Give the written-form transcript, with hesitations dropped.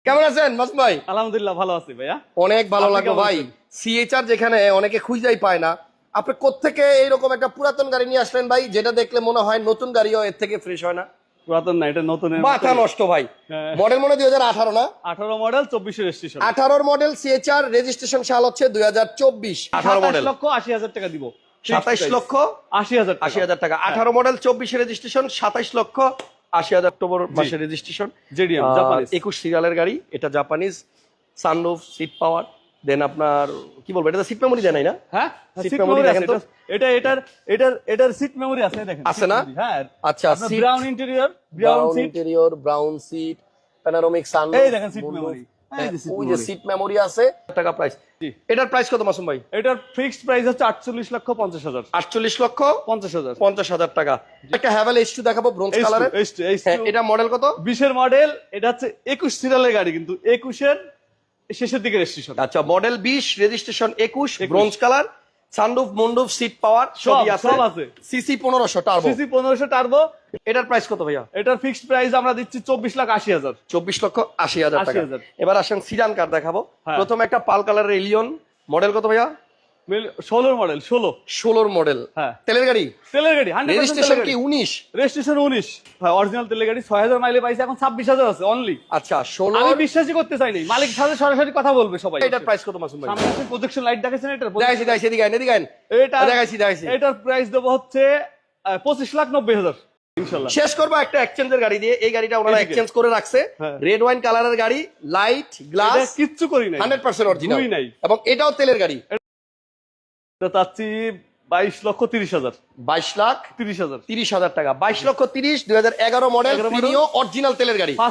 কেমন আছেন মাসুম ভাই? আলহামদুলিল্লাহ ভালো আছি ভাইয়া। অনেক ভালো আপনি লাগলো কেমন ভাই। আছেন? সিএচআর যেখানে অনেকে খুঁজেই পায় না, আপনি কোত্থেকে এইরকম একটা পুরাতন গাড়ি নিয়ে আসলেন ভাই, যেটা দেখলে মনে হয় নতুন গাড়িও এর থেকে ফ্রেশ হয় না? পুরাতন না, এটা নতুন। মাথা নষ্ট ভাই। হ্যাঁ। মডেল মনে 2018 না? 18 মডেল 24 রেজিস্ট্রেশন। 18 মডেল সিএচআর, রেজিস্ট্রেশন সাল হচ্ছে 2024। 18 মডেল 27,80,000 টাকা দিব। 27 লক্ষ 80,000 80,000 টাকা। 18 মডেল 24 রেজিস্ট্রেশন, 27 লক্ষ 80,000 অক্টোবর মাসে রেজিস্ট্রেশন। JDM Japanese. 21 সিরিয়ালের গাড়ি, এটা জাপানিজ, সানরুফ, সিট পাওয়ার, দেন আপনার কি বলবো, এটা সিট মেমোরি দেয় নাই না? হ্যাঁ, সিট সিট মেমোরি মেমোরি দেখেন আছে। তো। এটার সিট মেমোরি আছে, দেখেন আছে না? হ্যাঁ। আচ্ছা, seat brown interior, brown brown seat. Interior, brown seat, panoramic sunroof. এই দেখেন সিট মেমোরি। এই যে সিট ওই যে মেমোরি। সিট মেমোরি আছে। টাকা প্রাইস। জি। এটার প্রাইস কত মাসুম ভাই? এটার ফিক্সড প্রাইস হচ্ছে 48,50,000। 48 লক্ষ 50,000। 50,000 টাকা। একটা হ্যাভেল H2 দেখাবো ব্রোঞ্জ কালারের। হ্যাঁ, এটা মডেল কত? 20 এর মডেল। এটা হচ্ছে 21 সিরিয়ালের গাড়ি, কিন্তু 21 এর শেষের দিকে রেজিস্ট্রেশন। আচ্ছা, model 20, registration 21, bronze colour, sunroof, moonroof, seat power সবই আছে। সব আছে। CC 1500 turbo. CC 1500 turbo. এটার প্রাইস কত ভাইয়া? এটার ফিক্সড প্রাইস আমরা দিচ্ছি 24,80,000। 24 লক্ষ 80,000 টাকা। 80,000। এবার আসেন সিডান কার দেখাবো। হ্যাঁ। প্রথমে একটা পাল কালারের এলিয়ন, মডেল কত ভাইয়া? 16 মডেল, 16। 16 মডেল। হ্যাঁ। তেলের গাড়ি, তেলের গাড়ি, 100% রেজিস্ট্রেশন তেলের কি গাড়ি। 19? রেজিস্ট্রেশন 19। হ্যাঁ, অরিজিনাল তেলের গাড়ি। 6,000 মাইলে পাইছে, এখন 26,000 আছে অনলি। আচ্ছা, আমি 16। বিশ্বাসই করতে চাইনি, মালিক সাথে সরাসরি কথা বলবে সবাই। এটার প্রাইস কত মাসুম ভাই? সামনে আছে প্রজেকশন লাইট, দেখেছেন এটার? দেখাইছি এদিকে আইন, এদিকে আইন। এটা দেখাইছি। এটার প্রাইস দেবো হচ্ছে 25,90,000 ইনশাআল্লাহ। শেষ করবো একটা এক্সচেঞ্জের গাড়ি দিয়ে। এই গাড়িটা ওনারা এদিকে। এক্সচেঞ্জ করে রাখছে। হ্যাঁ। রেড ওয়াইন কালারের গাড়ি, লাইট গ্লাস, এটা কিচ্ছু করি নাই, 100% অরিজিনাল। ধুই নাই। এবং এটাও তেলের গাড়ি। এটা চাচ্ছি 22,30,000। 22 লাখ 30,000। 30,000 টাকা। 22 লক্ষ 30, 2011 মডেল, 11 প্রিমিও অরিজিনাল তেলের গাড়ি।